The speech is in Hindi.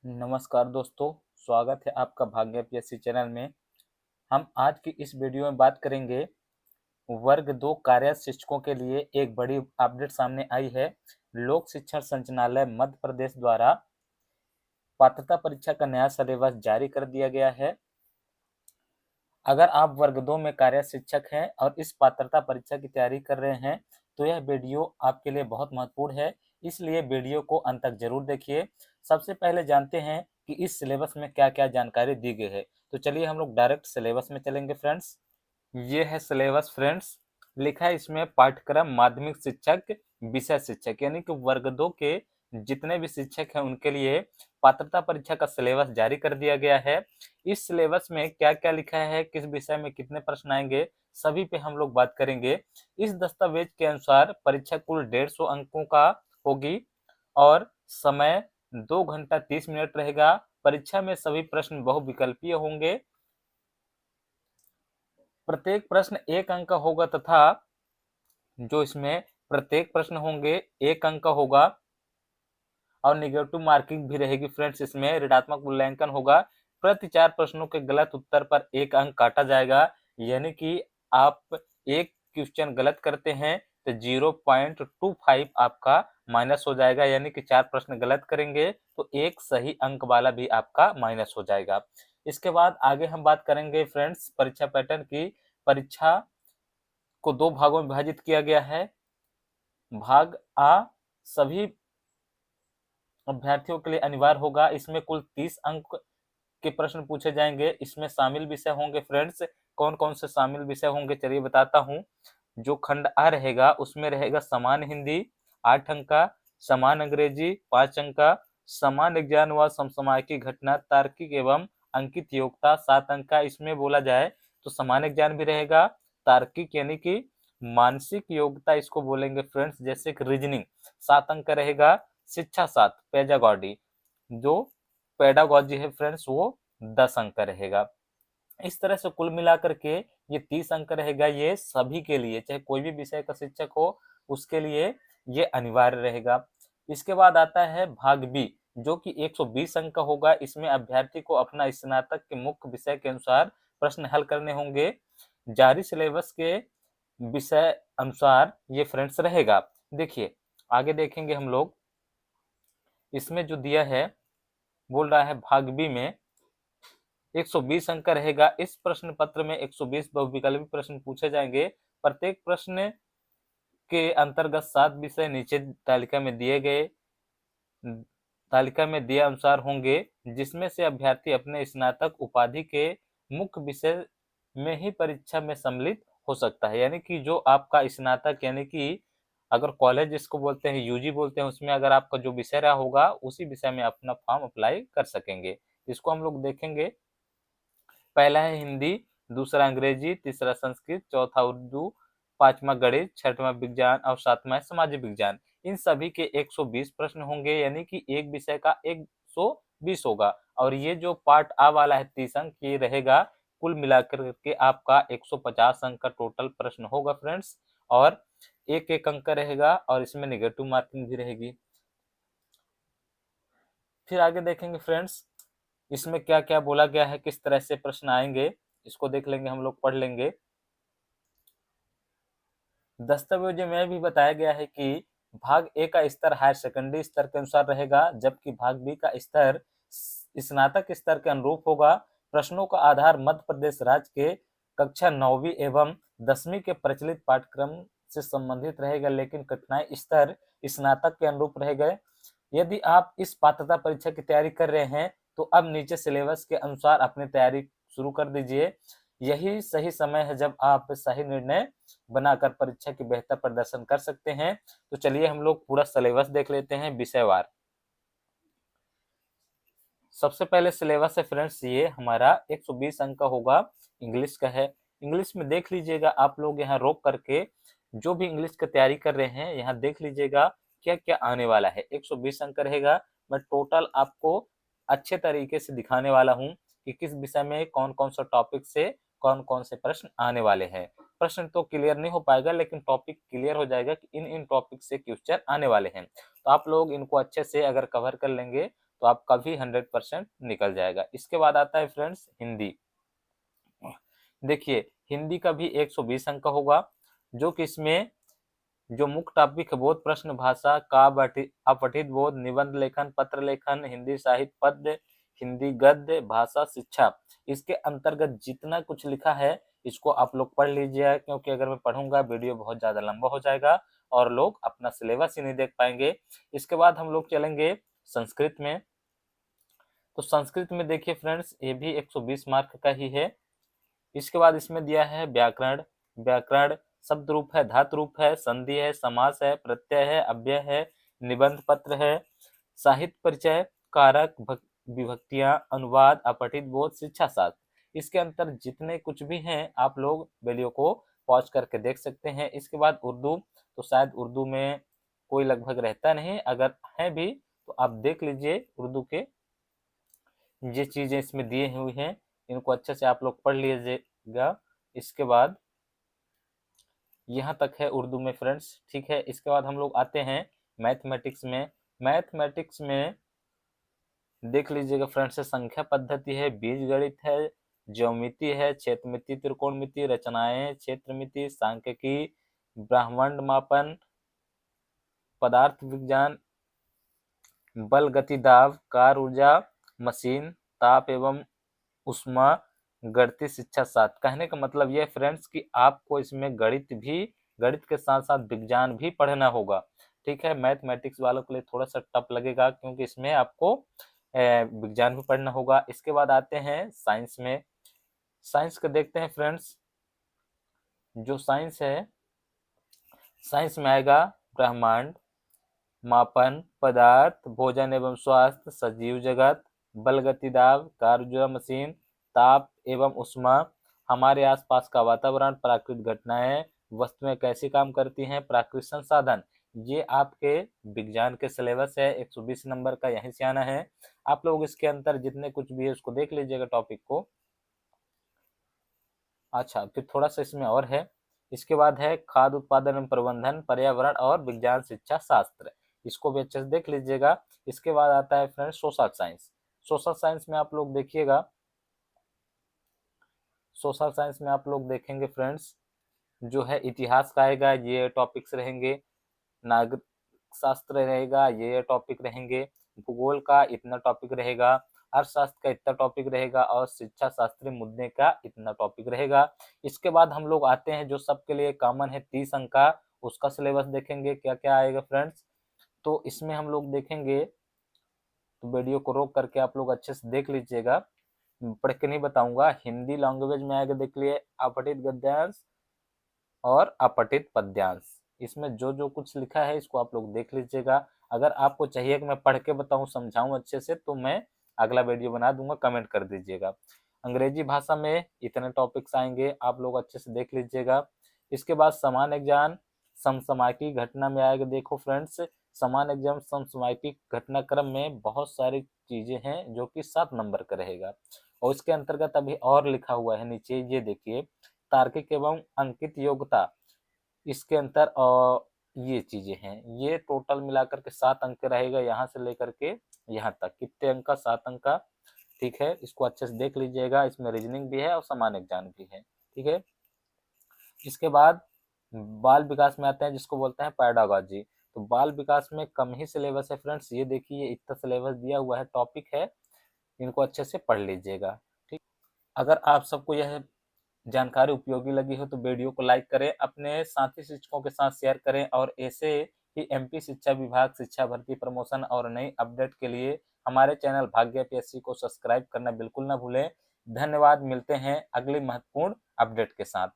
नमस्कार दोस्तों, स्वागत है आपका भाग्य पीएससी चैनल में। हम आज की इस वीडियो में बात करेंगे वर्ग 2 कार्यरत शिक्षकों के लिए एक बड़ी अपडेट सामने आई है। लोक शिक्षण संचालनालय मध्य प्रदेश द्वारा पात्रता परीक्षा का नया सिलेबस जारी कर दिया गया है। अगर आप वर्ग 2 में कार्यरत शिक्षक हैं और इस पात्रता परीक्षा की तैयारी कर रहे हैं तो यह वीडियो आपके लिए बहुत महत्वपूर्ण है, इसलिए वीडियो को अंत तक जरूर देखिए। सबसे पहले जानते हैं कि इस सिलेबस में क्या-क्या जानकारी दी गई है। तो चलिए हम लोग डायरेक्ट सिलेबस में चलेंगे फ्रेंड्स। ये है सिलेबस फ्रेंड्स। लिखा है इसमें पाठ्यक्रम माध्यमिक शिक्षक, विषय शिक्षक यानी कि वर्ग 2 के जितने भी शिक्षक हैं उनके लिए पात्रता परीक्षा का सिलेबस जारी कर दिया गया है। इस सिलेबस में क्या-क्या लिखा है, किस विषय में कितने प्रश्न आएंगे, सभी पे हम लोग बात करेंगे। इस दस्तावेज के अनुसार परीक्षा कुल 150 अंकों का होगी और समय 2 घंटा 30 मिनट रहेगा। परीक्षा में सभी प्रश्न बहुविकल्पीय होंगे। प्रत्येक प्रश्न 1 अंक का होगा तथा जो इसमें प्रत्येक प्रश्न होंगे 1 अंक का होगा और नेगेटिव मार्किंग भी रहेगी फ्रेंड्स। इसमें ऋणात्मक मूल्यांकन होगा। प्रति 4 प्रश्नों के गलत उत्तर पर 1 अंक काटा जाएगा, यानी कि आप एक क्वेश्चन गलत करते हैं तो 0.25 आपका माइनस हो जाएगा, यानी कि 4 प्रश्न गलत करेंगे तो एक सही अंक वाला भी आपका माइनस हो जाएगा। इसके बाद आगे हम बात करेंगे फ्रेंड्स परीक्षा पैटर्न की। परीक्षा को 2 भागों में विभाजित किया गया है। भाग आ सभी अभ्यर्थियों के लिए अनिवार्य होगा। इसमें कुल 30 अंक के प्रश्न पूछे जाएंगे। इसमें शामिल विषय होंगे फ्रेंड्स। कौन कौन से शामिल विषय होंगे चलिए बताता हूँ। जो खंड आ रहेगा उसमें रहेगा समान हिंदी 8 अंक का, समान अंग्रेजी 5 अंक का, समान विज्ञान व समसामयिक घटना तार्किक एवं अंकित योग्यता 7 अंक का। इसमें बोला जाए तो समान ज्ञान भी रहेगा, तार्किक यानी कि मानसिक योग्यता इसको बोलेंगे फ्रेंड्स, जैसे कि रीजनिंग 7 अंक का रहेगा, शिक्षा 7 पेडागॉजी जो पेडागॉजी है फ्रेंड्स वो 10 अंक का रहेगा। इस तरह से कुल मिलाकर के ये 30 अंक रहेगा। ये सभी के लिए, चाहे कोई भी विषय का शिक्षक हो उसके लिए ये अनिवार्य रहेगा। इसके बाद आता है भाग बी जो कि 120 अंक का होगा। इसमें अभ्यर्थी को अपना स्नातक के मुख्य विषय के अनुसार प्रश्न हल करने होंगे। जारी सिलेबस के विषय अनुसार ये फ्रेंड्स रहेगा। देखिए आगे देखेंगे हम लोग। इसमें जो दिया है बोल रहा है भाग बी में 120 अंक का रहेगा। इस प्रश्न पत्र में 120 बहुविकल्पी प्रश्न पूछे जाएंगे। प्रत्येक प्रश्न के अंतर्गत 7 विषय नीचे तालिका में दिए अनुसार होंगे, जिसमें से अभ्यर्थी अपने स्नातक उपाधि के मुख्य विषय में ही परीक्षा में सम्मिलित हो सकता है। यानी कि जो आपका स्नातक यानी कि अगर कॉलेज जिसको बोलते हैं यूजी बोलते हैं, उसमें अगर आपका जो विषय रहा होगा उसी विषय में अपना फॉर्म अप्लाई कर सकेंगे। इसको हम लोग देखेंगे। पहला है हिंदी, दूसरा अंग्रेजी, तीसरा संस्कृत, चौथा उर्दू, पांचवा गणित, छठवां विज्ञान और सातवां सामाजिक विज्ञान। इन सभी के 120 प्रश्न होंगे, यानी कि एक विषय का 120 होगा। और ये जो पार्ट आ वाला है 30 अंक ये रहेगा। कुल मिलाकर के आपका 150 अंक का टोटल प्रश्न होगा फ्रेंड्स। और एक एक अंक का रहेगा और इसमें नेगेटिव मार्किंग भी रहेगी। फिर आगे देखेंगे फ्रेंड्स इसमें क्या क्या बोला गया है, किस तरह से प्रश्न आएंगे, इसको देख लेंगे हम लोग, पढ़ लेंगे। दस्तावेज में भी बताया गया है कि भाग ए का स्तर हायर सेकेंडरी स्तर के अनुसार रहेगा, जबकि भाग बी का स्तर स्नातक स्तर के अनुरूप होगा। प्रश्नों का आधार मध्य प्रदेश राज्य के कक्षा 9वीं एवं 10वीं के प्रचलित पाठ्यक्रम से संबंधित रहेगा, लेकिन कठिनाई स्तर स्नातक के अनुरूप रहेगा। यदि आप इस पात्रता परीक्षा की तैयारी कर रहे हैं तो अब नीचे सिलेबस के अनुसार अपनी तैयारी शुरू कर दीजिए। यही सही समय है जब आप सही निर्णय बनाकर परीक्षा की बेहतर प्रदर्शन कर सकते हैं। तो चलिए हम लोग पूरा सिलेबस देख लेते हैं विषयवार। सबसे पहले सिलेबस है फ्रेंड्स ये हमारा 120 अंक का होगा, इंग्लिश का है। इंग्लिश में देख लीजिएगा आप लोग यहाँ रोक करके, जो भी इंग्लिश की तैयारी कर रहे हैं यहाँ देख लीजिएगा क्या क्या आने वाला है। 120 अंक रहेगा। मैं टोटल आपको अच्छे तरीके से दिखाने वाला हूँ कि किस विषय में कौन कौन सा टॉपिक से कौन कौन से प्रश्न आने वाले हैं। प्रश्न तो क्लियर नहीं हो पाएगा लेकिन टॉपिक क्लियर हो जाएगा कि इन इन टॉपिक से क्वेश्चन आने वाले हैं। तो आप लोग इनको अच्छे से अगर कवर कर लेंगे तो आपका भी 100% निकल जाएगा। इसके बाद आता है फ्रेंड्स हिंदी। देखिए हिंदी का भी 120 अंक का होगा, जो कि इसमें जो मुख्य टॉपिक है बोध प्रश्न भाषा, काव्य अपठित बोध, निबंध लेखन, पत्र लेखन, हिंदी साहित्य पद्य, हिंदी गद्य, भाषा शिक्षा। इसके अंतर्गत जितना कुछ लिखा है इसको आप लोग पढ़ लीजिए, क्योंकि अगर मैं पढ़ूंगा वीडियो बहुत ज्यादा लंबा हो जाएगा और लोग अपना सिलेबस ही नहीं देख पाएंगे। इसके बाद हम लोग चलेंगे संस्कृत में। तो संस्कृत में देखिए फ्रेंड्स ये भी 120 मार्क का ही है। इसके बाद इसमें दिया है व्याकरण। व्याकरण शब्द रूप है, धातु रूप है, संधि है, समास है, प्रत्यय है, अव्यय है, निबंध पत्र है, साहित्य परिचय, कारक, विभक्तियां, अनुवाद, अपठित बोध, शिक्षा शास्त्र। इसके अंतर जितने कुछ भी हैं आप लोग वीडियो को पॉज करके देख सकते हैं। इसके बाद उर्दू, तो शायद उर्दू में कोई लगभग रहता नहीं, अगर है भी तो आप देख लीजिए उर्दू के ये चीजें इसमें दिए हुई हैं, इनको अच्छे से आप लोग पढ़ लीजिएगा। इसके बाद यहाँ तक है उर्दू में फ्रेंड्स, ठीक है। इसके बाद हम लोग आते हैं मैथमेटिक्स में। मैथमेटिक्स में देख लीजिएगा फ्रेंड्स, संख्या पद्धति है, बीज गणित है, ज्योमिति है, क्षेत्रमिति, त्रिकोणमिति, रचनाएं, क्षेत्रमिति, सांख्यिकी, ब्रह्मांड मापन, पदार्थ विज्ञान, बल गति दाब, कार ऊर्जा, मशीन, ताप एवं उष्मा, गणितीय शिक्षा शास्त्र। कहने का मतलब यह फ्रेंड्स कि आपको इसमें गणित के साथ साथ विज्ञान भी पढ़ना होगा, ठीक है। मैथमेटिक्स वालों के लिए थोड़ा सा टफ लगेगा, क्योंकि इसमें आपको विज्ञान भी पढ़ना होगा। इसके बाद आते हैं साइंस में। साइंस का देखते हैं फ्रेंड्स, जो साइंस है, साइंस में आएगा ब्रह्मांड, मापन, पदार्थ, भोजन एवं स्वास्थ्य, सजीव जगत, बल गति दाब, कार ऊर्जा मशीन, ताप एवं उष्मा, हमारे आसपास का वातावरण, प्राकृतिक घटनाएं, वस्तुएं कैसे काम करती हैं, प्राकृतिक संसाधन। ये आपके विज्ञान के सिलेबस है, 120 नंबर का यहीं से आना है। आप लोग इसके अंदर जितने कुछ भी है उसको देख लीजिएगा टॉपिक को। अच्छा, फिर थोड़ा सा इसमें और है। इसके बाद है खाद्य उत्पादन एवं प्रबंधन, पर्यावरण और विज्ञान शिक्षा शास्त्र, इसको भी अच्छे से देख लीजिएगा। इसके बाद आता है friends social science. Social science में आप लोग देखिएगा, सोशल साइंस में आप लोग देखेंगे फ्रेंड्स, जो है इतिहास का आएगा, ये टॉपिक्स रहेंगे, नागरिक शास्त्र रहेगा, ये टॉपिक रहेंगे, भूगोल का इतना टॉपिक रहेगा, अर्थशास्त्र का इतना टॉपिक रहेगा, और शिक्षा शास्त्रीय मुद्दे का इतना टॉपिक रहेगा। इसके बाद हम लोग आते हैं जो सबके लिए कॉमन है 30 अंक का, उसका सिलेबस देखेंगे क्या क्या आएगा फ्रेंड्स। तो इसमें हम लोग देखेंगे, तो वीडियो को रोक करके आप लोग अच्छे से देख लीजिएगा, पढ़ के नहीं बताऊंगा। हिंदी लैंग्वेज में आएगा, देख लिए, अपठित गद्यांश और अपठित पद्यांश। इसमें जो जो कुछ लिखा है इसको आप लोग देख लीजिएगा। अगर आपको चाहिए कि मैं पढ़ के बताऊं, समझाऊं अच्छे से, तो मैं अगला वीडियो बना दूंगा, कमेंट कर दीजिएगा। अंग्रेजी भाषा में इतने टॉपिक्स आएंगे, आप लोग अच्छे से देख लीजिएगा। इसके बाद समान ज्ञान समसामयिकी घटना में आएगा। देखो फ्रेंड्स, समान एग्जाम समसामयिकी घटनाक्रम में बहुत सारी चीजें हैं जो कि 7 नंबर का रहेगा, और इसके अंतर्गत अभी और लिखा हुआ है नीचे, ये देखिए, तार्किक एवं अंकित योग्यता, इसके अंतर और ये चीजें हैं, ये टोटल मिलाकर के 7 अंक रहेगा, यहाँ से लेकर के यहाँ तक। कितने अंक का? 7 अंक का, ठीक है। इसको अच्छे से देख लीजिएगा, इसमें रीजनिंग भी है और सामान्य ज्ञान भी है, ठीक है। इसके बाद बाल विकास में आते हैं, जिसको बोलते हैं पैडागॉजी। तो बाल विकास में कम ही सिलेबस है फ्रेंड्स, ये देखिए इतना सिलेबस दिया हुआ है, टॉपिक है, इनको अच्छे से पढ़ लीजिएगा, ठीक। अगर आप सबको यह जानकारी उपयोगी लगी हो तो वीडियो को लाइक करें, अपने साथी शिक्षकों के साथ शेयर करें, और ऐसे ही एमपी शिक्षा विभाग, शिक्षा भर्ती, प्रमोशन और नई अपडेट के लिए हमारे चैनल भाग्य पीएससी को सब्सक्राइब करना बिल्कुल ना भूलें। धन्यवाद, मिलते हैं अगली महत्वपूर्ण अपडेट के साथ।